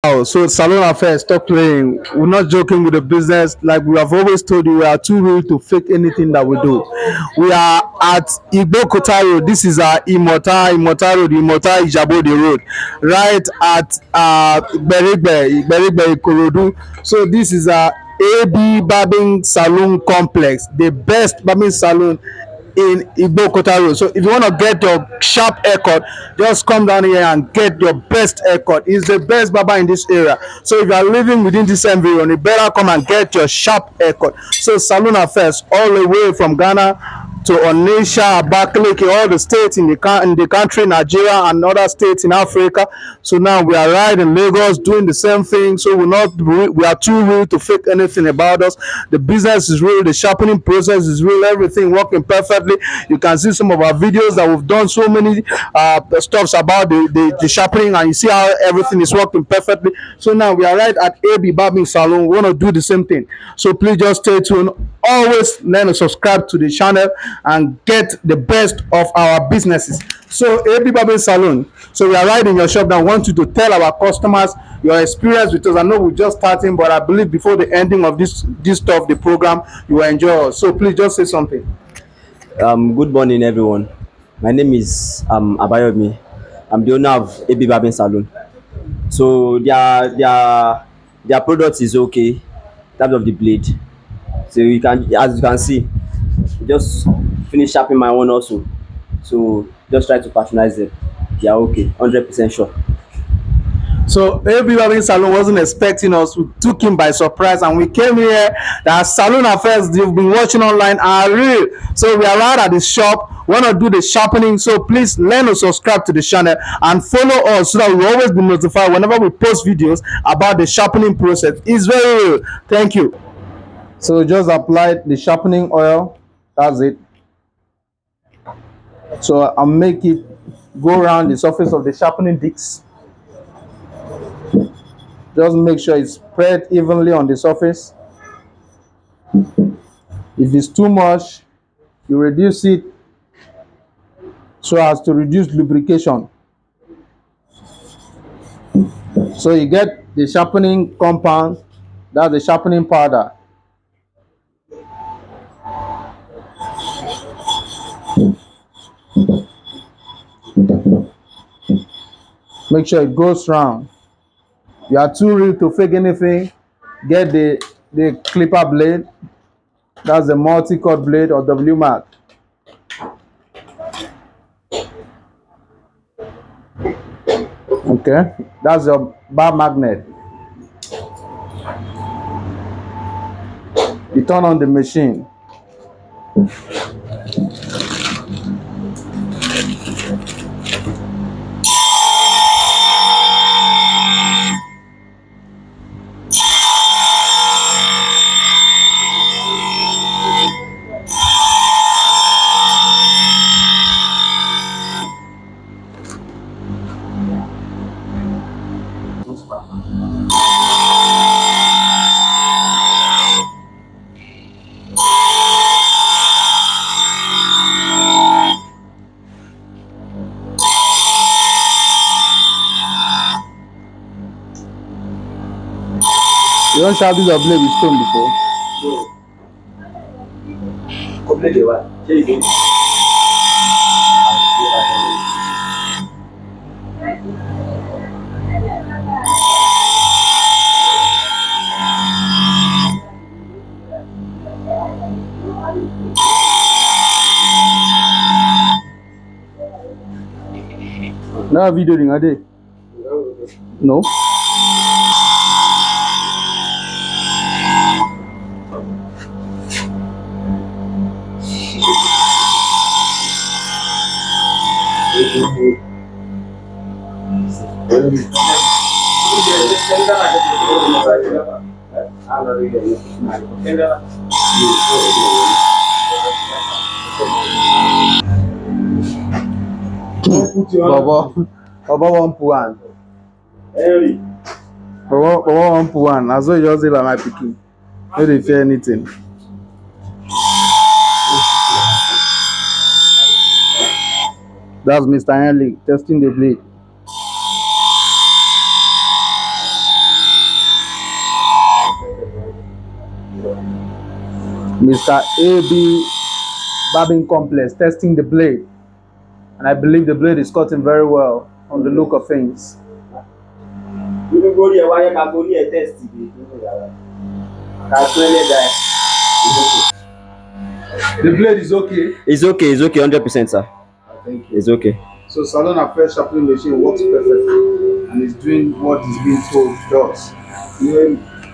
Wow, so Salon Affairs, stop playing. We're not joking with the business. Like we have always told you, we are too real to fake anything that we do. We are at Igbo Kotaro. This is our Immortal Road, Immortal Ijabode Road, right at Berigbe, Ikorodu. So this is our AB Barbing Saloon Complex, the best barbing salon in Igbo Kota Road. So if you want to get your sharp haircut, just come down here and get your best haircut. It's the best barber in this area. So if you are living within this environment, you better come and get your sharp haircut. So Salon Affairs, all the way from Ghana to Onitsha, Abakaliki, all the states in the country, Nigeria and other states in Africa. So now we are right in Lagos doing the same thing. So we are too real to fake anything about us. The business is real, the sharpening process is real, everything working perfectly. You can see some of our videos that we've done so many stuffs about the sharpening, and you see how everything is working perfectly. So now we are right at AB Barbing Salon. We want to do the same thing. So please just stay tuned. Always learn to subscribe to the channel and get the best of our businesses. So AB Barbing Salon. So we are right in your shop now. I want you to tell our customers your experience with us. I know we're just starting, but I believe before the ending of this stuff, the program, you will enjoy us. So please just say something. Good morning, everyone. My name is Abayomi. I'm the owner of AB Barbing Salon. So their product is okay in terms of the blade. So as you can see, just finish sharpening my one also. So just try to patronize them. They are okay, 100% sure. So AB Barbing Salon wasn't expecting us. We took him by surprise and we came here. That Salon Affairs you've been watching online are real. So we are right at the shop. Want to do the sharpening. So please learn to subscribe to the channel and follow us so that we always be notified whenever we post videos about the sharpening process. It's very real. Thank you. So just apply the sharpening oil. That's it. So I'll make it go around the surface of the sharpening disc. Just make sure it's spread evenly on the surface. If it's too much, you reduce it so as to reduce lubrication. So you get the sharpening compound, that's the sharpening powder. Make sure it goes round. You are too real to fake anything. Get the clipper blade, that's the multi-cut blade or W mark. Okay, that's your bar magnet. You turn on the machine. You don't sharp this your blade with stone before. Complete what? No video ring a day. No. Baba, Baba one puan. Baba one puan. As well you just say like my pikin. No dey fear anything. That's Mr. Henley testing the blade. Mr. AB Barbing Complex testing the blade, and I believe the blade is cutting very well on the look of things. The blade is okay. It's okay, 100%, sir. Thank you. It's okay. So Salon Affairs sharpening machine works perfectly and is doing what is being told it does.